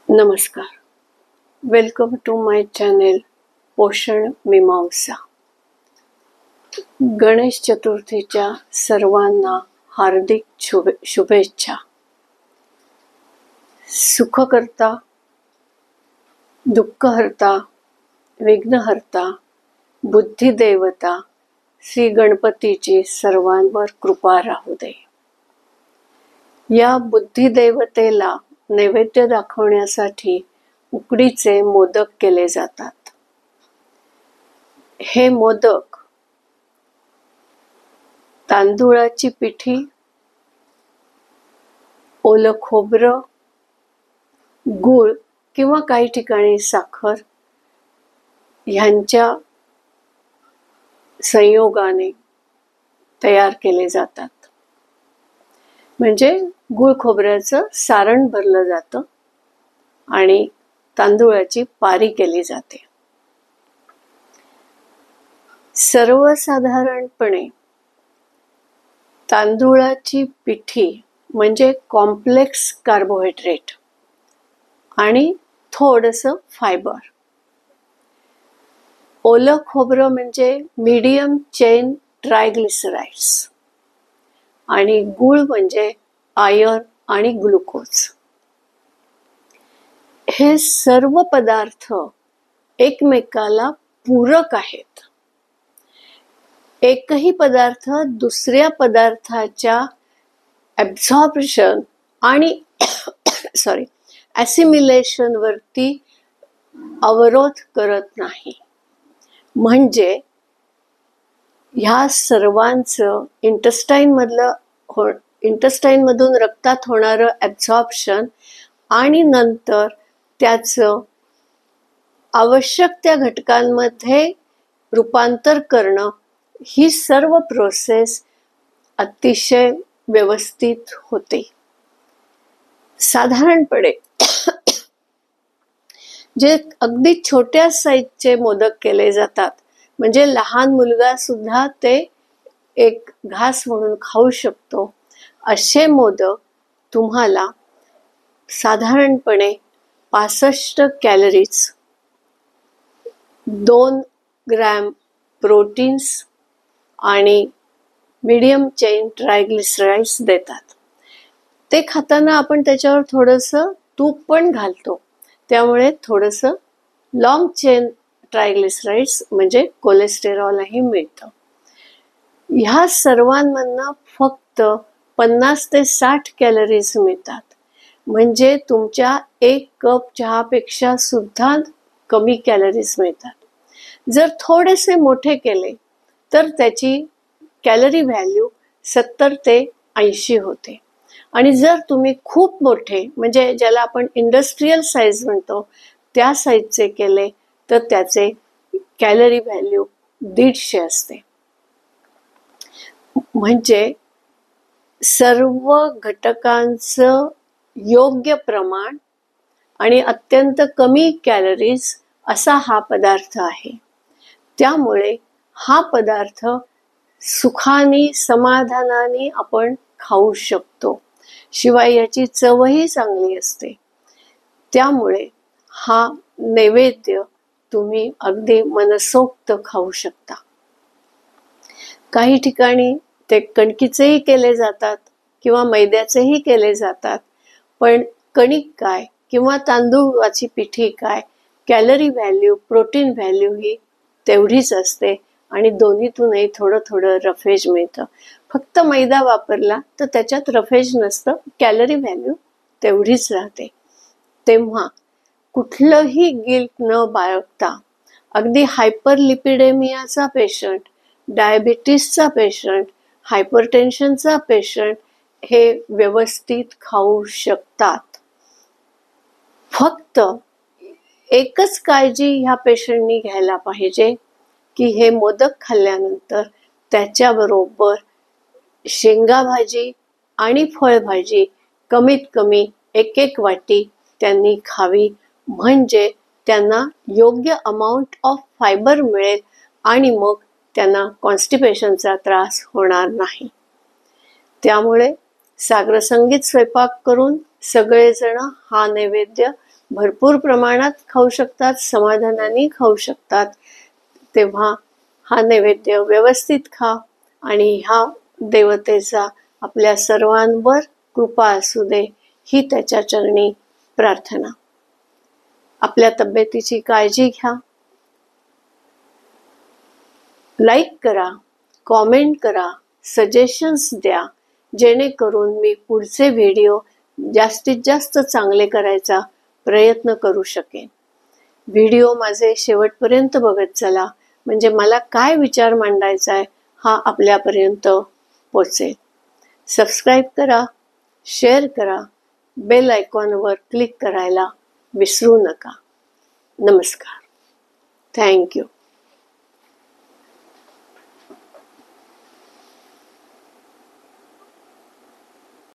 नमस्कार. Welcome to my channel पोषण मीमांसा. गणेश चतुर्थीच्या सर्वांना हार्दिक शुभेच्छा. सुखकर्ता, दुःखहर्ता, विघ्नहर्ता, बुद्धिदेवता श्री गणपतीची सर्वांवर कृपा राहू दे. या बुद्धिदेवतेला नैवेद्य दाखवण्यासाठी उकडीचे मोदक केले जातात. हे मोदक तांदूळाची पिठी, ओलं खोबरं, गूळ किंवा काही ठिकाणी साखर ह्यांच्या संयोगाने तयार केले जातात. म्हणजे गूळ खोबऱ्याचं सारण भरलं जातं आणि तांदूळाची पारी केली जाते. सर्वसाधारणपणे तांदूळाची पिठी म्हणजे कॉम्प्लेक्स कार्बोहायड्रेट आणि थोडंसं फायबर. ओलं खोबरं म्हणजे मीडियम चेन ट्रायग्लिसराइड्स आणि गूळ म्हणजे आयर्न आणि ग्लुकोज. हे सर्व पदार्थ एकमेकाला पूरक आहेत. एकही पदार्थ दुसऱ्या पदार्थाच्या ॲब्झॉर्प्शन आणि ॲसिमिलेशन वरती अवरोध करत नाही. म्हणजे ह्या सर्वांचं इंटेस्टाईनमधून रक्तात होणारं ॲब्झॉर्प्शन आणि नंतर त्याचं आवश्यक त्या घटकांमध्ये रूपांतर करणं, ही सर्व प्रोसेस अतिशय व्यवस्थित होते. साधारणपणे जे अगदी छोट्या साईजचे मोदक केले जातात, म्हणजे लहान मुलगा सुद्धा ते एक घास म्हणून खाऊ शकतो, असे मोदक तुम्हाला साधारणपणे 65 कॅलरीज, 2 ग्रॅम प्रोटीन्स आणि मीडियम चेन ट्रायग्लिसराइड्स देतात. ते खाताना आपण त्याच्यावर थोडंसं तूप पण घालतो, त्यामुळे थोडंसं लॉंग चेन ट्रायग्लिसराइड्स म्हणजे कोलेस्टेरॉलही मिळतं. ह्या सर्वांमधनं फक्त 50 ते 60 कॅलरीज मिळतात. म्हणजे तुमच्या 1 कप चहापेक्षा सुद्धा कमी कॅलरीज मिळतात. जर थोडेसे मोठे केले तर त्याची कॅलरी व्हॅल्यू 70 ते 80 होते. आणि जर तुम्ही खूप मोठे, म्हणजे ज्याला आपण इंडस्ट्रीयल साईज म्हणतो, त्या साईजचे केले तर त्याचे कॅलरी व्हॅल्यू 150 असते. म्हणजे सर्व घटकांचं योग्य प्रमाण आणि अत्यंत कमी कॅलरीज असा हा पदार्थ आहे. त्यामुळे हा पदार्थ सुखाने, समाधानाने आपण खाऊ शकतो. शिवाय याची चवही चांगली असते. त्यामुळे हा नैवेद्य तुम्ही अगदी मनसोक्त खाऊ शकता. काही ठिकाणी ते कणकीचेही केले जातात किंवा मैद्याचेही केले जातात. पण कणिक काय किंवा तांदूळाची पिठी काय, कॅलरी व्हॅल्यू, प्रोटीन व्हॅल्यू ही तेवढीच असते आणि दोन्हीतूनही थोडं थोडं रफेज मिळतं. फक्त मैदा वापरला तर त्याच्यात रफेज नसतं, कॅलरी व्हॅल्यू तेवढीच राहते. तेव्हा कुठलंही गिल्ट न बाळगता अगदी हायपरलिपिडेमियाचा पेशंट, डायबिटीसचा पेशंट, हायपरटेन्शनचा पेशंट हे व्यवस्थित खाऊ शकतात. फक्त एकच काळजी ह्या पेशंटनी घ्यायला पाहिजे की हे मोदक खाल्ल्यानंतर त्याच्याबरोबर शेंगा भाजी आणि फळभाजी कमीत कमी 1 वाटी त्यांनी खावी. म्हणजे त्यांना योग्य अमाऊंट ऑफ फायबर मिळेल आणि मग त्यांना कॉन्स्टिपेशनचा त्रास होणार नाही. त्यामुळे साग्रसंगीत स्वयंपाक करून सगळेजण हा नैवेद्य भरपूर प्रमाणात खाऊ शकतात, समाधानाने खाऊ शकतात. तेव्हा हा नैवेद्य व्यवस्थित खा आणि ह्या देवतेचा आपल्या सर्वांवर कृपा असू दे ही त्याच्या चरणी प्रार्थना. आपल्या तब्येतीची काळजी घ्या. लाईक करा, कॉमेंट करा, सजेशन्स द्या, जेणेकरून मी पुढचे व्हिडिओ जास्तीत जास्त चांगले करायचा प्रयत्न करू शकेन. व्हिडिओ माझे शेवटपर्यंत बघत चला, म्हणजे मला काय विचार मांडायचा आहे हा आपल्यापर्यंत पोचेल. सबस्क्राईब करा, शेअर करा, बेल आयकॉनवर क्लिक करायला विसरू नका. नमस्कार. थँक्यू.